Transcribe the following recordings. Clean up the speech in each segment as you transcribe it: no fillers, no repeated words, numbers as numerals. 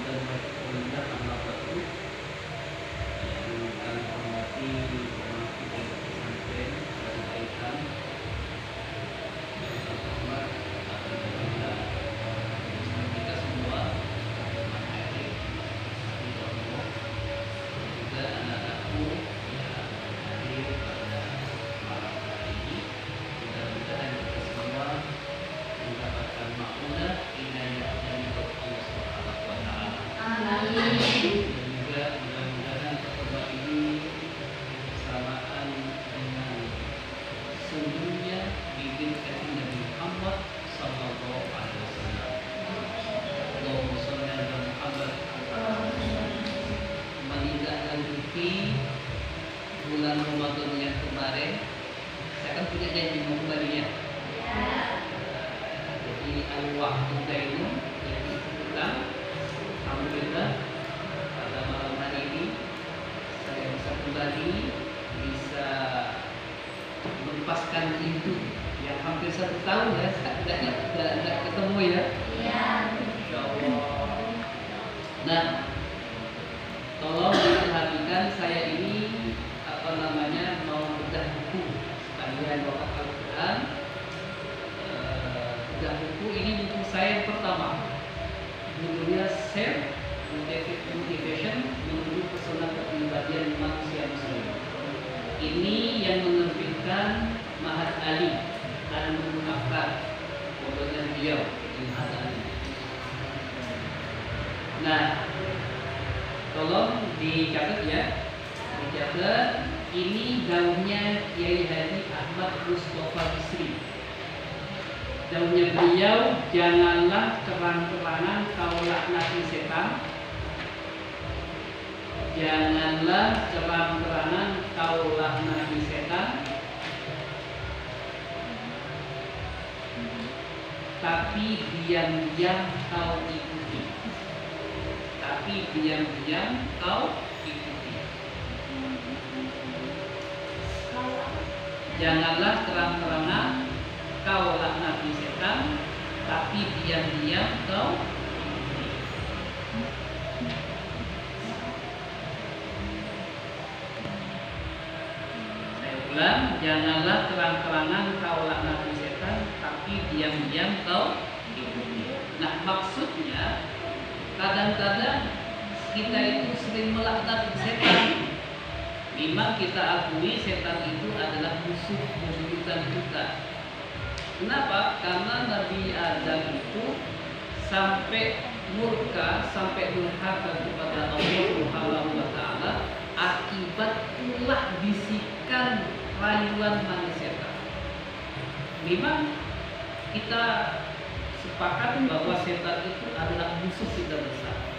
dan pemerintah amal baru yang kami hormati pimpinan pesantren dan kaitan hormat akan pemerintah kita semua materi di bawah juga anak-anakku yang hadir pada malam hari ini. Mudah-mudahan kita semua mendapatkan makna inayah dari Allah Subhanahu wa taala. Amin. Dan juga mudah-mudahan pertemuan ini bersamaan dengan sungguhnya bibit dari Nabi Muhammad sallallahu alaihi wasallam. Allahumma shalli ala Muhammad. Menindaklanjuti bulan Ramadan yang kemarin, saya kan punya janji mau kembalinya. Jadi al-waktu dainu yang dipulang. Alhamdulillah pada malam hari ini saya bisa kembali, bisa melepaskan rindu yang hampir 1 tahun ya, tidak ketemu ya. Insya Allah. Nah, tolong diperhatikan, saya ini mau bedah buku sekalian bawa Al-Quran. Bedah buku ini buku saya yang pertama, judulnya Self Motivation menuju pesona kepribadian manusia muslim. Ini yang menerbitkan Mahat Ali Al-Munafar, modelnya beliau Mahat Ali. Nah, tolong dicatat ya, dicatat. Ini daunnya Kiai Haji Ahmad Mustofa Bisri. Daunnya beliau, janganlah terang-terangan kau laknati setan. Janganlah terang-terangan kau laknati setan, tapi diam-diam kau ikuti. Tapi diam-diam kau ikuti. Janganlah terang-terangan kau laknati setan, tapi diam-diam kau ikuti. Saya ulang, janganlah terang-terangan kau laknati setan, tapi diam-diam kau ikuti. Nah, maksudnya kadang-kadang kita itu sering melaknat setan. Memang kita akui setan itu adalah musuh bebuyutan kita. Kenapa? Karena Nabi Adam itu sampai murka, sampai durhaka kepada Allah Subhanahu wa taala akibat ulah bisikan rayuan manusia. Memang kita sepakat bahwa setan itu adalah musuh kita bersama.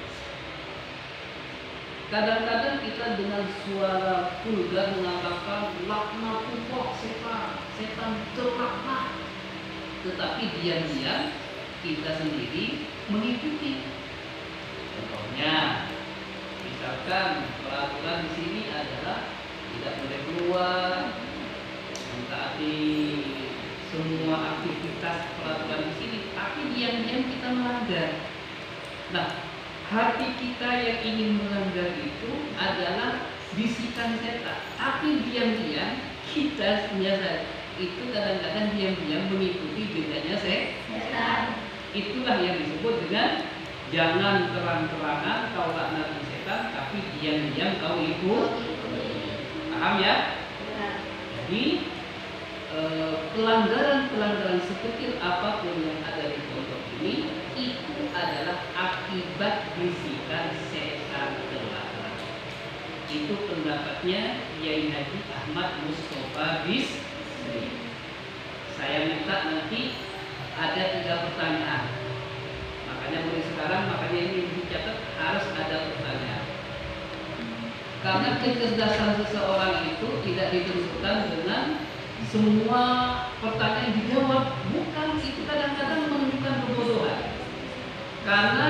Kadang-kadang kita dengan suara vulgar mengatakan laknatullah setan, setan terlaknat. Tetapi diam-diam kita sendiri mengikuti. Contohnya, misalkan peraturan di sini adalah tidak boleh keluar, mentaati semua aktivitas peraturan di sini, tapi diam-diam kita melanggar. Nah, hati kita yang ingin melanggar itu adalah bisikan setan, tapi diam-diam kita menyadari itu kadang-kadang diam-diam mengikuti bedanya setan. Itulah yang disebut dengan jangan terang-terangan kau laknati setan, tapi diam-diam kau ikut. Paham ya? Jadi pelanggaran-pelanggaran sekecil apapun yang ada di pondok ini itu adalah akibat bisikan setan belaka. Itu pendapatnya Kiai Haji Ahmad Mustofa Bisri. Saya minta nanti ada 3 pertanyaan. Makanya mulai sekarang, makanya ini dicatat harus ada pertanyaan. Karena kecerdasan seseorang itu tidak ditentukan dengan semua pertanyaan dijawab. Bukan, itu kadang-kadang menunjukkan kebodohan. Karena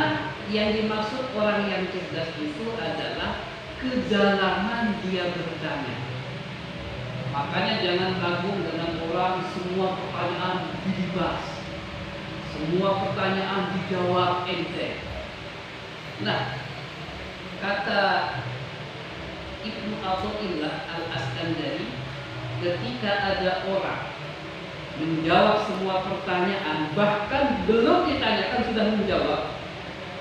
yang dimaksud orang yang cerdas itu adalah kedalaman dia bertanya. Makanya jangan kagum dengan orang semua pertanyaan dibahas, semua pertanyaan dijawab ente. Nah, kata Ibnu Athaillah Al-Askandari, ketika ada orang menjawab semua pertanyaan, bahkan belum ditanyakan sudah menjawab,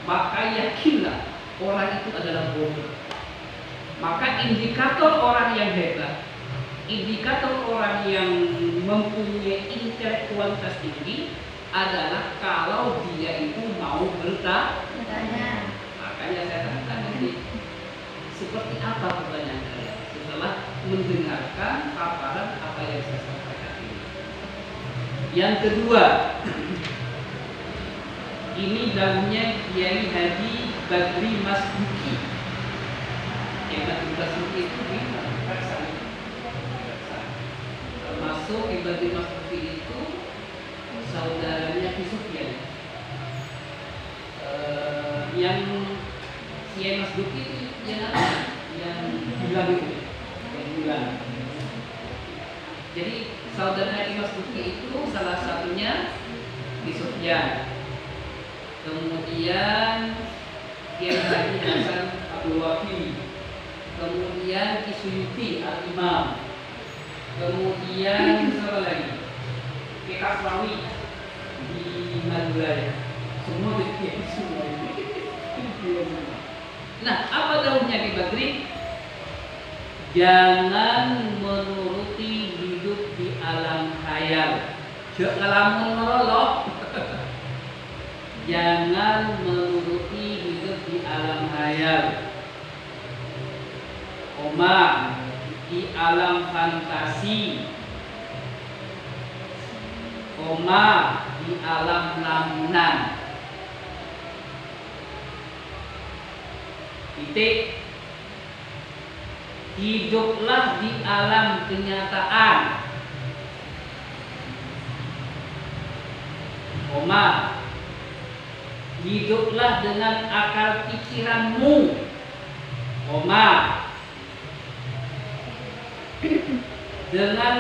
maka yakinlah orang itu adalah bodoh. Maka indikator orang yang hebat, indikator orang yang mempunyai intelektualitas tinggi adalah kalau dia itu mau bertanya. Makanya saya katakan nanti, seperti apa pertanyaan kalian setelah mendengarkan paparan apa yang saya sampaikan ini. Yang kedua, ini daunnya Kiai Haji Badri Mas Duki. Kiai Badri Mas Duki itu di Pakistan. Termasuk Kiai Badri Mas Duki itu saudaranya Ki Sufyan. Yang Kiai Mas Duki itu yang bilang itu, yang bilang. Jadi saudara Kiai Mas Duki itu salah satunya Ki Sufyan. Kemudian Kiai Haji Hasan Abdul Wahid, kemudian Ki Suyuti Al-Imam, kemudian siapa lagi? Ki Kasrawi di Madura. Semua Kiai semua ini. Nah, apa daunnya Ki Badri? Jangan menuruti hidup di alam khayal. Jangan ngalamun meloloh. Jangan menuruti hidup di alam khayal. Di alam fantasi. Di alam lamunan. Titik. Hiduplah di alam kenyataan. Hiduplah dengan akal pikiranmu. Dengan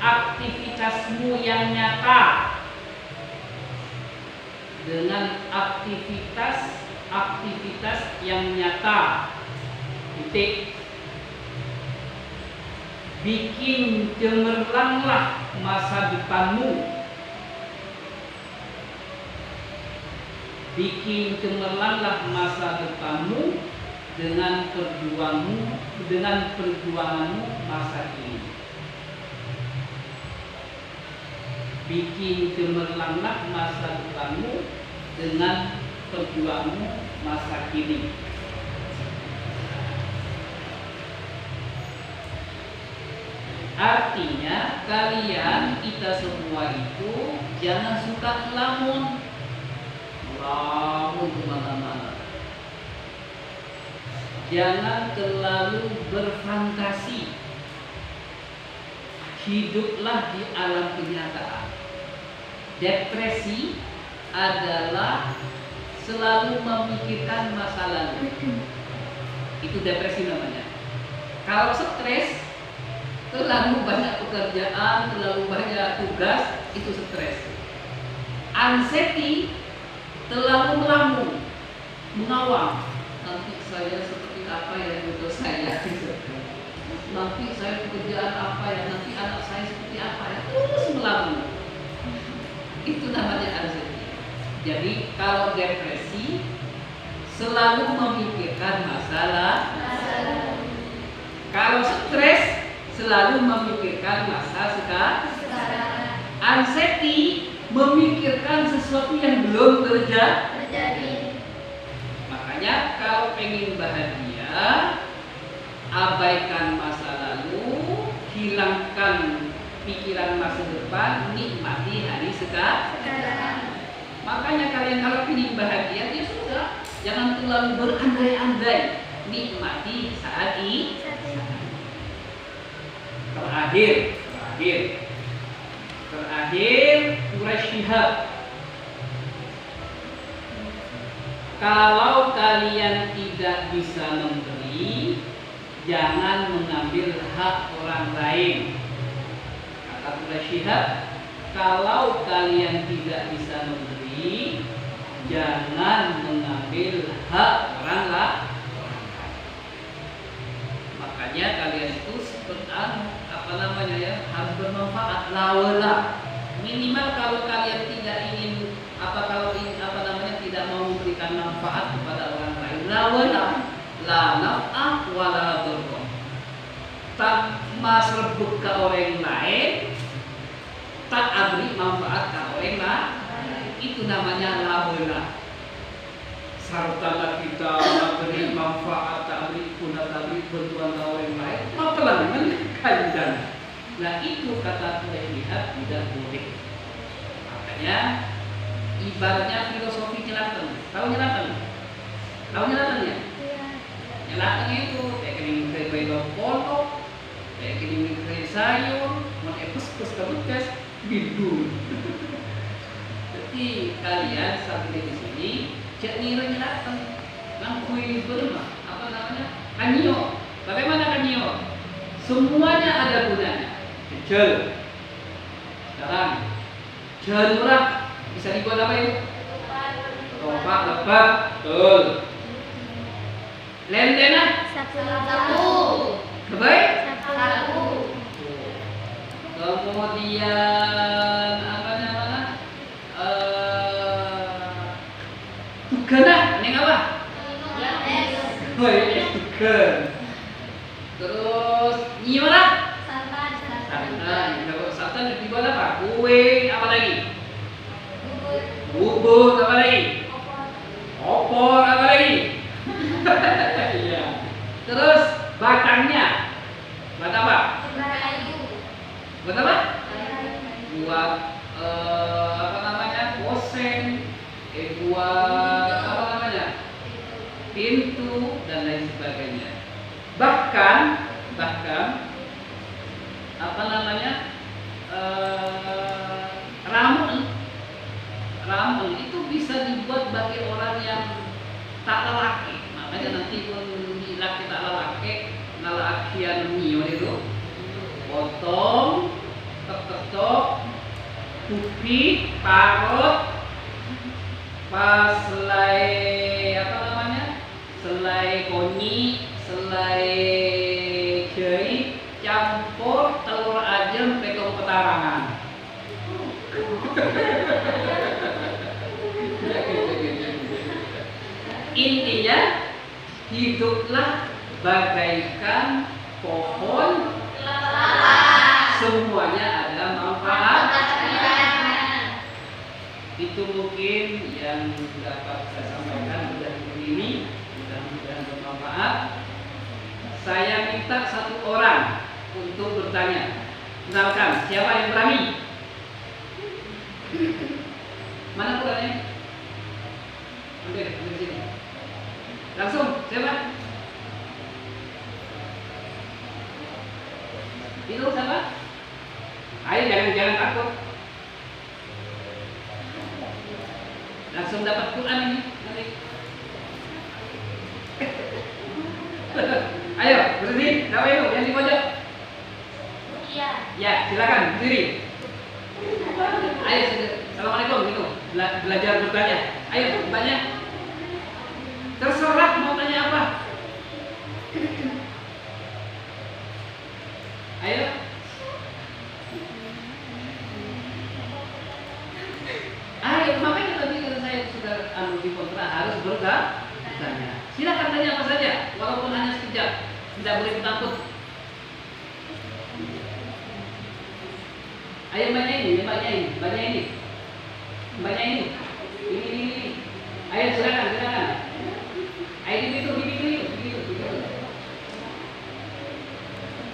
aktivitasmu yang nyata. Dengan aktivitas yang nyata. Titik. Bikin cemerlanglah masa depanmu. Bikin cemerlanglah masa depanmu dengan perjuanganmu masa kini. Bikin cemerlanglah masa depanmu dengan perjuanganmu masa kini. Artinya kalian, kita semua itu jangan suka ngelamun kemana-mana. Jangan terlalu berfantasi. Hiduplah di alam kenyataan. Depresi adalah selalu memikirkan masa lalu. Itu depresi namanya. Kalau stres, terlalu banyak pekerjaan, terlalu banyak tugas, itu stres. Anxiety, terlalu melamun, mengawang. Nanti saya seperti apa ya jodoh saya? Nanti saya pekerjaan apa ya? Nanti anak saya seperti apa ya? Terus melamun. Itu namanya anxiety. Jadi kalau depresi selalu memikirkan masalah. Kalau stres selalu memikirkan masa sekarang. Anxiety memikirkan sesuatu yang belum terjadi. Makanya kalau pengen bahagia, abaikan masa lalu, hilangkan pikiran masa depan, nikmati hari sekarang. Makanya kalian kalau ingin bahagia, ya sudah, jangan terlalu berandai-andai, nikmati saat ini. Terakhir Quraisy Shihab. Kalau kalian tidak bisa memberi, jangan mengambil hak orang lain. Kata Quraisy Shihab, kalau kalian tidak bisa memberi, jangan mengambil mengambil hak orang lah. Makanya kalian itu harus bermanfaat lawala. Minimal kalau kalian tidak ingin tidak mau memberikan manfaat kepada orang lain, lawala la naf'ah wala dhurra. Tak mas rebut ke orang lain, tak beri manfaat ke orang lain, itu namanya lawala. Sartana kita beri manfaat, tak beri guna, tak beri bantuan ke orang lain, maka kanjang. Nah itu kata lihat tidak boleh. Makanya ibaratnya filosofi nyelatan. Tahu nyelatan? Tahu nyelatan ya? Nyelatan itu kayak kini kayak pondok, kayak kini kayak sayur, mau epes-epes ke bidul. Jadi kalian sampai di sini cek nilai nyelatan. Langkui berma kanyo. Bagaimana kanyo? Semuanya ada gunanya. Kecil. Sekarang jalan murah bisa dibuat apa itu? Rompak, lebak, betul. Lentena? Sapu. Kebaik? Sapu. Kemudian apa namanya? Tugan ini apa? Tugan. Terus gimana? Santan dibuat apa? Kue, apa lagi? Bubur, apa lagi? Opor, apa lagi? Iya. Terus batangnya buat apa? Buat apa? Buat oseng, buat pintu dan lain sebagainya. Bahkan ramen itu bisa dibuat bagi orang yang tak lelaki. Makanya nanti pun laki tak lelaki ngalakian mio itu potong, ketok, kupi, parut, pas selai selai konyi, selai jari, campur telur ayam pegang petarangan. Intinya hiduplah bagaikan pohon, semuanya ada manfaat. Itu mungkin yang dapat saya sampaikan dari ini, mudah-mudahan bermanfaat. Saya minta satu orang untuk bertanya. Misalkan siapa yang berani? Mana kurangnya? Ambil sini. Langsung, siapa? Itu siapa? Ayo jangan takut. Langsung dapat Quran ini nanti. Ayo, berdiri. Siapa itu yang di pojok? Iya. Ya, silakan berdiri. Ayo, assalamualaikum gitu. Belajar bertanya. Ayo, banyak. Terserah mau tanya apa. Ayo. Ayo, makanya tadi kata saya sudah di kontra harus bertanya. Silakan tanya apa saja, walaupun hanya sekejap. Tidak boleh takut. Ayo mbaknya ini. Ini. Ayo silakan. Ayo begitu.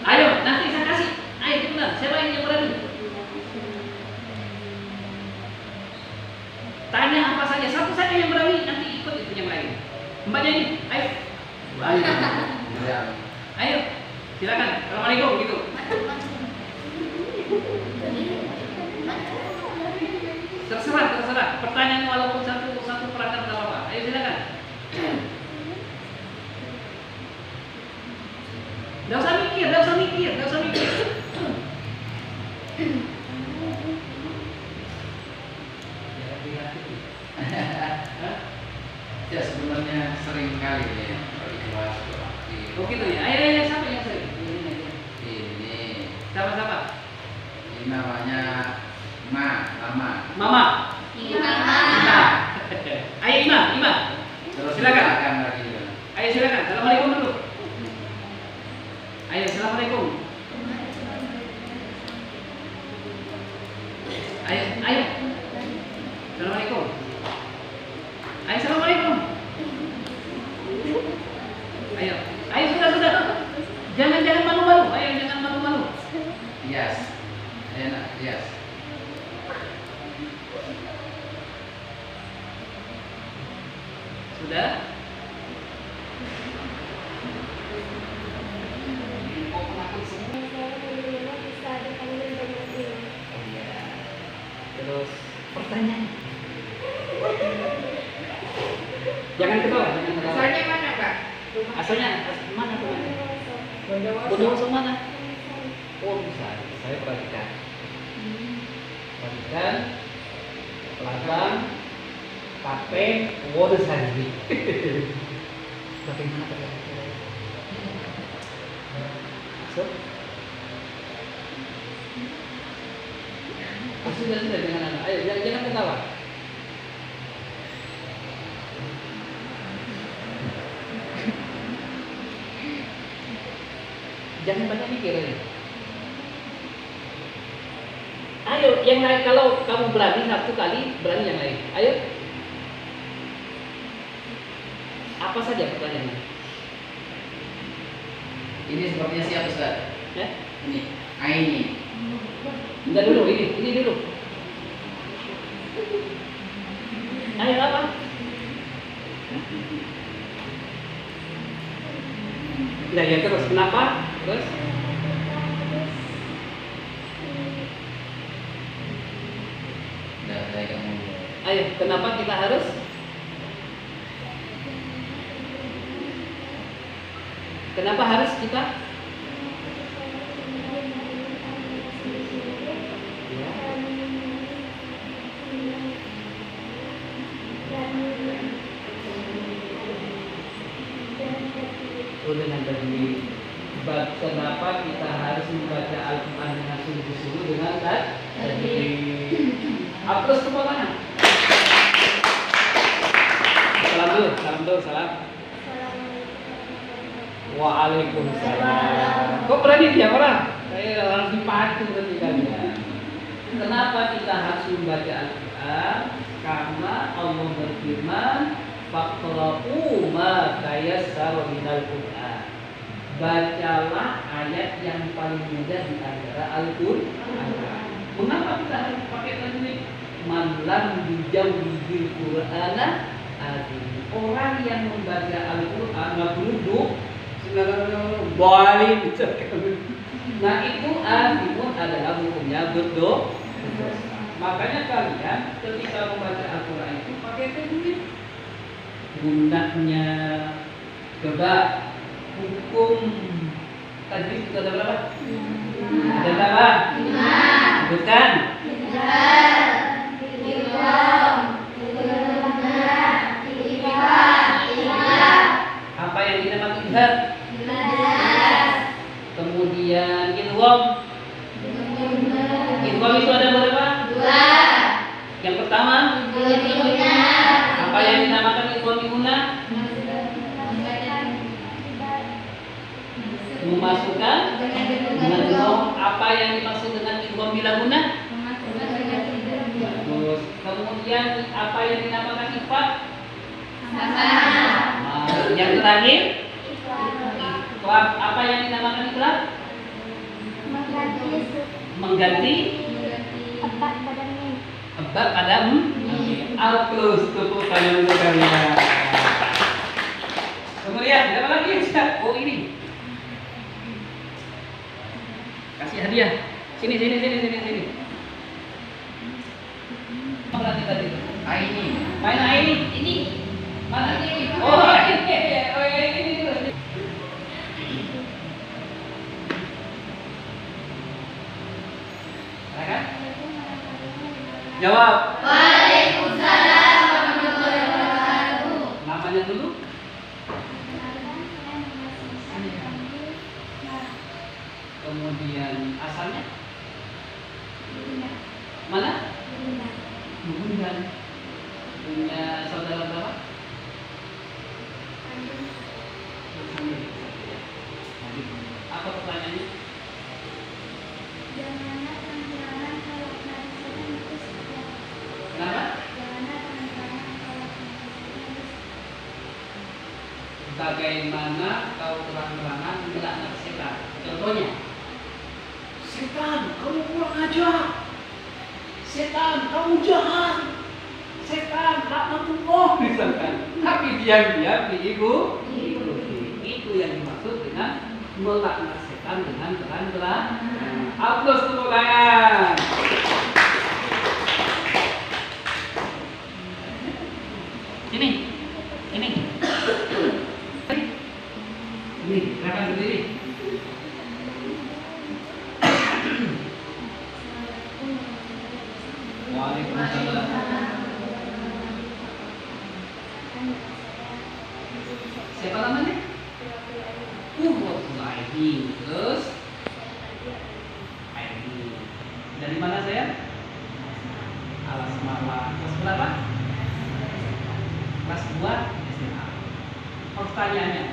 Ayo, nanti saya kasih. Ayo cepetan. Siapa yang berani? Tanya apa saja, satu saja yang berani, nanti ikut itu yang lain. Mbaknya ini, ayo. Ayo, silakan. Assalamualaikum gitu. Terserah. Pertanyaan walaupun satu perangkat nggak apa-apa. Ayo silakan. Nggak usah mikir. Ya sebenarnya sering kali ya kalau di kelas di Oh gitu ya. Ayo, siapa yang sering? ini Siapa? ini namanya Mama. Mama. Ima. Ayo Ima. Terus Silakan. lagi. Ayo silakan. Assalamualaikum dulu. Ayo, assalamualaikum. Ayo. Assalamualaikum. Ayo, assalamualaikum. Ayo sudah. Jangan malu-malu. Ayo, jangan malu-malu. Yes. Enak, yes. Sudah? Terus pertanyaan. Jangan ketawa. Asalnya mana, Pak? Asalnya mana tuh? Bondowoso mana? Oh bisa. Saya perhatikan. Belakang, kafe, Wodosari. Bagaimana terlihat? Masuk. Sudah jangan anak. Ayo jangan ketawa. Jangan banyak mikir ini. Ayo yang lain, kalau kamu berani satu kali, berani yang lain. Ayo. Apa saja pertanyaannya? Ini sepertinya siapa Ustaz? Ya? Ini Aini. Enggak dulu, ini dulu. Ayo apa? Nah ya terus kenapa? Terus? Saya kamu. Ayo, kenapa kita harus? Kenapa harus kita? Dengan tadi, kenapa kita harus membaca Al-Quran dengan sungguh-sungguh dengan tadi? Aplaus tepuk tangan. Salam dulu. Waalaikumsalam. Kok berani dia orang? Saya harus dipacu berarti kalian. Kenapa kita harus membaca Al-Quran? Karena Allah berfirman, "Faqra'u ma tayassara minal Qur'an." Bacalah ayat yang paling mudah di antara Al-Quran. Mengapa kita harus pakai tajwid? Man lam yujawwidil Qur'ana azim. Orang yang membaca Al-Quran duduk balik. Nah itu azimun adalah hukumnya berdoa. Makanya kalian ketika membaca Al-Quran itu pakai tajwid. Gunanya coba hukum tajwid itu ada berapa? Ada berapa? 5. Bukan? Apa yang dinamakan idgham? Kemudian idgham. Idgham itu ada berapa? 2. Yang pertama? Apa yang dinamakan idgham guna? Memasukkan dengan idgham. Apa yang dimaksud dengan idgham bila guna? Terus kemudian apa yang dinamakan ikhfa? Yang terakhir, apa yang dinamakan ikhlas? Mengganti ebak pada aplaus tepuk tangan untuk kalian. Kemudian apa lagi? Oh ini. Kasih hadiah. Sini. Apa lagi tadi? Aini. Main Aini. Ini. Mana? Oh, ini dulu. Silakan. Jawab. Waalaikumsalam warahmatullahi wabarakatuh. Namanya Tanya dulu. Kemudian asalnya mana? Bunda. Punya saudara berapa? Apa pertanyaannya? Kenapa? Bagaimana kau terang-terangan melaknat setan? Contohnya, setan, kamu kurang ajar. Setan, kamu jahat. Setan, laknatullah misalkan. Tapi diam-diam diikuti. Itu yang dimaksud dengan melaknat setan dengan terang-terangan. Aplaus tepuk tangan. Ini. Ini, gerakan berdiri. Waalaikumsalam. Siapa namanya? Aidi. Terus Aidi. Dari mana saya? Alas Mala. Kelas berapa? Kelas 2 SMA. Pertanyaannya,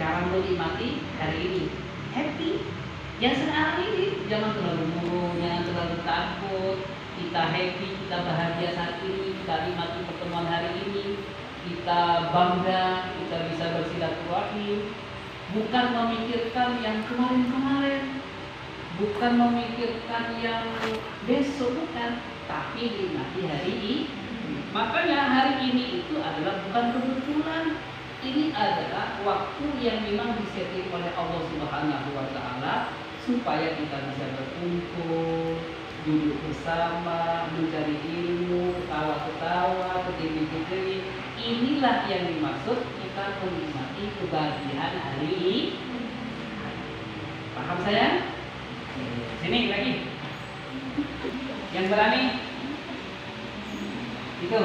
cara menikmati hari ini, happy. Yang sekarang ini jangan terlalu murung, jangan terlalu takut. Kita happy, kita bahagia saat ini, kita nikmati pertemuan hari ini, kita bangga, kita bisa bersilaturahim. Bukan memikirkan yang kemarin-kemarin, bukan memikirkan yang besok, bukan, tapi nikmati hari ini. Makanya hari ini itu adalah bukan kebetulan. Ini adalah waktu yang memang disetting oleh Allah Subhanahu wa Ta'ala supaya kita bisa berkumpul, duduk bersama, mencari ilmu, ketawa-ketawa, ketiwi-ketiwi. Inilah yang dimaksud kita menikmati kebahagiaan hari ini. Paham saya? Sini lagi. Yang berani? Itu.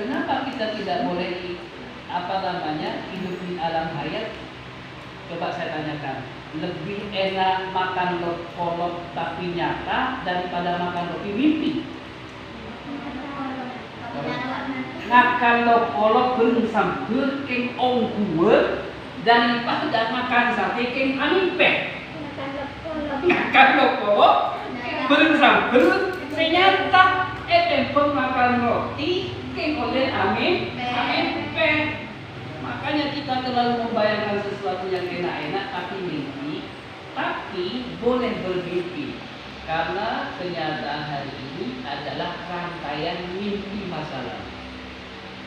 Kenapa kita tidak boleh hidup di alam hayat? Coba saya tanyakan, lebih enak makan kolot tapi nyata daripada makan roti mimpi? Makan kolot bersam keng ong kuwe daripada makan sate keng animpe. Makan kolot bersam ternyata makan roti keng oleh amin. Makanya kita terlalu membayangkan sesuatu yang enak-enak tapi mimpi. Tapi boleh bermimpi, karena kenyataan hari ini adalah rangkaian mimpi masa lalu.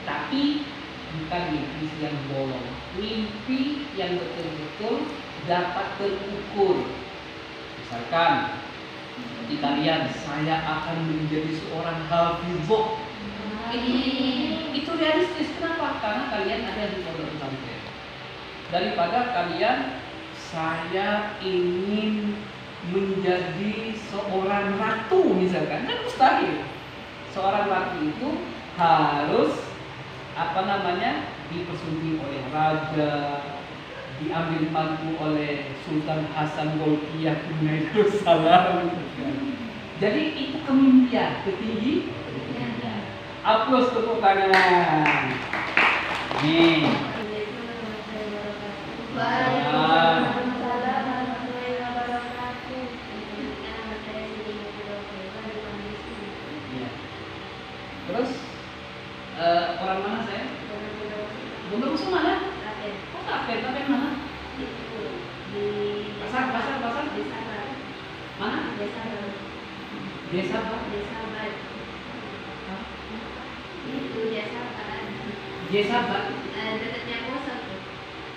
Tapi bukan mimpi yang bolong, mimpi yang betul-betul dapat terukur. Misalkan di kalian, saya akan menjadi seorang hafizah. Itu realistis. Kenapa? Karena kalian ada di pondok pesantren. Daripada kalian, saya ingin menjadi seorang ratu misalkan, kan mustahil. Seorang ratu itu harus dipersunting oleh raja, diambil mantu oleh Sultan Hasan Bolkiah Salam. Jadi itu kemimpian ketinggi. Aplaus tepuk tangan. Nih. Terus orang mana saya? Bunda Musuh mana? Oh, Tapen mana? Pasar. Mana? Desa apa? Itu desa Dia sahabat. Dekatnya kosong tuh.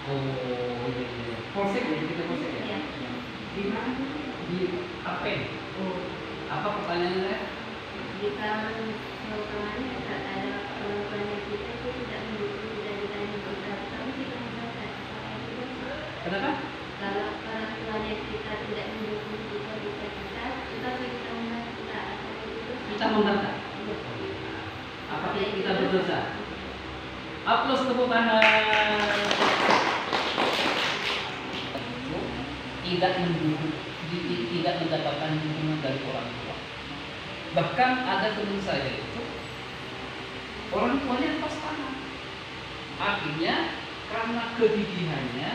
Oh, iya. Polsek ya, kita polsek ya. Iya. Di mana? Di Tapen. Oh. Apa pertanyaannya? Di tahun kemarin ada orang tuanya kita itu tidak mendukung cita-citanya kita, tapi kita membaca apakah itu dosa? Kenapa? Kalau orang tuanya kita tidak mendukung cita-cita kita, tetapi kita membaca apakah itu dosa? Kita membantah. Iya. Apakah kita berdosa? Aplaus tepuk tangan. Tidak mendukung, tidak mendapatkan dukungan dari orang tua. Bahkan ada teman saya itu orang tuanya lepas tangan. Akhirnya karena kedidihannya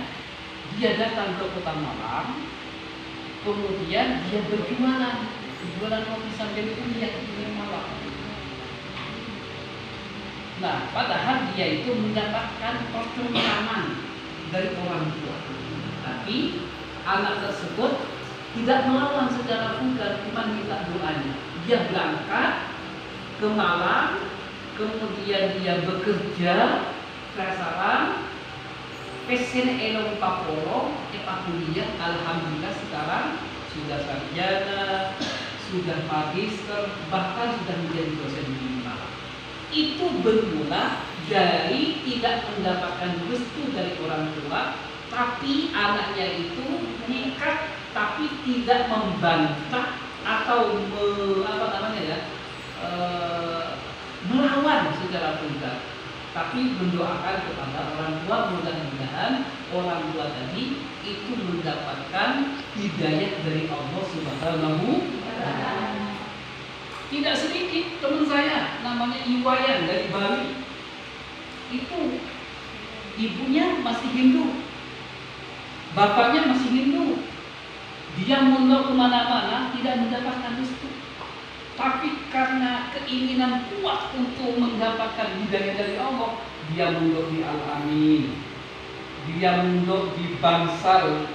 dia datang ke kota Malang, kemudian dia jualan roti sambil itu dia di Malang. Nah, padahal dia itu mendapatkan pertolongan dari orang tua, tapi anak tersebut tidak melawan secara vulgar, cuma minta doanya. Dia berangkat ke Malang, kemudian dia bekerja kasaran, pesen elong papolo, kuliah, alhamdulillah sekarang sudah sarjana, sudah magister, bahkan sudah menjadi dosen di Malang. Itu bermula dari tidak mendapatkan restu dari orang tua, tapi anaknya itu nekat tapi tidak membantah atau melawan secara vulgar, tapi mendoakan kepada orang tua, mudah-mudahan orang tua tadi itu mendapatkan hidayah dari Allah Subhanahu wa Ta'ala. Tidak sedikit teman saya namanya Iwayan dari Bali, itu ibunya masih Hindu, bapaknya masih Hindu. Dia mondok kemana-mana tidak mendapatkan restu, tapi karena keinginan kuat untuk mendapatkan hidayah dari Allah, dia mondok di Al-Amin, dia mondok di Bangsal,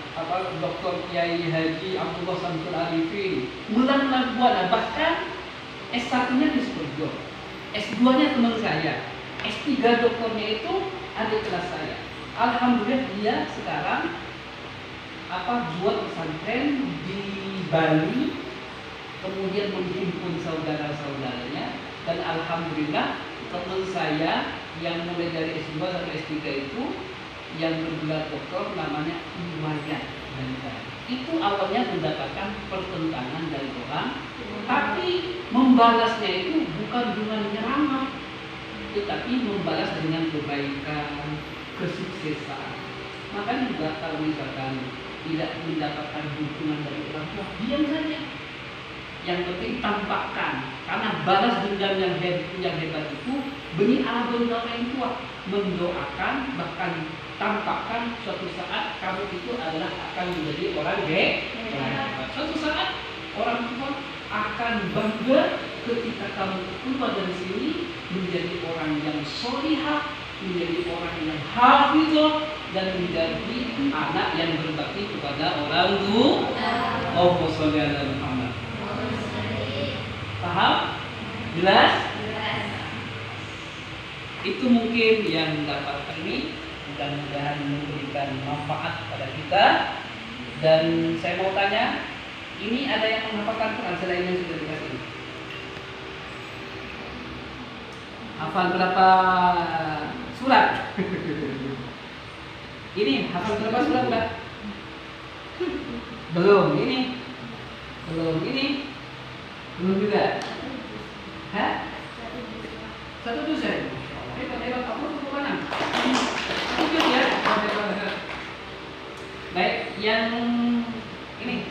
Dr. Kiai Haji Abdullah Samsul Arifin, Mulan Buana, bahkan S1-nya di Spurjo, S2-nya teman saya, S3 doktornya itu adik kelas saya. Alhamdulillah dia sekarang buat pesantren di Bali, kemudian menghimpun saudara-saudaranya, dan alhamdulillah teman saya yang mulai dari S2 sampai S3 itu yang bergelar doktor namanya Iwayan dan itu awalnya mendapatkan pertentangan dari orang, tapi membalasnya itu bukan dengan nyerama, tetapi membalas dengan kebaikan, kesuksesan. Maka juga kalau misalkan tidak mendapatkan dukungan dari orang tua, diam saja. Yang penting tampakkan, karena balas dendam yang hebat itu benih ala orang tua, mendoakan, bahkan tampakkan suatu saat kamu itu adalah akan menjadi orang hebat. Suatu saat orang tua akan bangga ketika kamu keluar dari sini menjadi orang yang solihah, menjadi orang yang hafizah, dan menjadi anak yang berbakti kepada orang tua. Allahumma sholli ala Muhammad. Paham? Jelas? Itu mungkin yang dapat ini, mudah-mudahan memberikan manfaat pada kita. Dan saya mau tanya, ini ada yang menghafalkan Quran selain yang sudah dikasih? Hafal berapa surat? Ini hafal berapa surat, Mbak? Belum. Ini belum juga. Hah? Satu juz. Hebat kamu.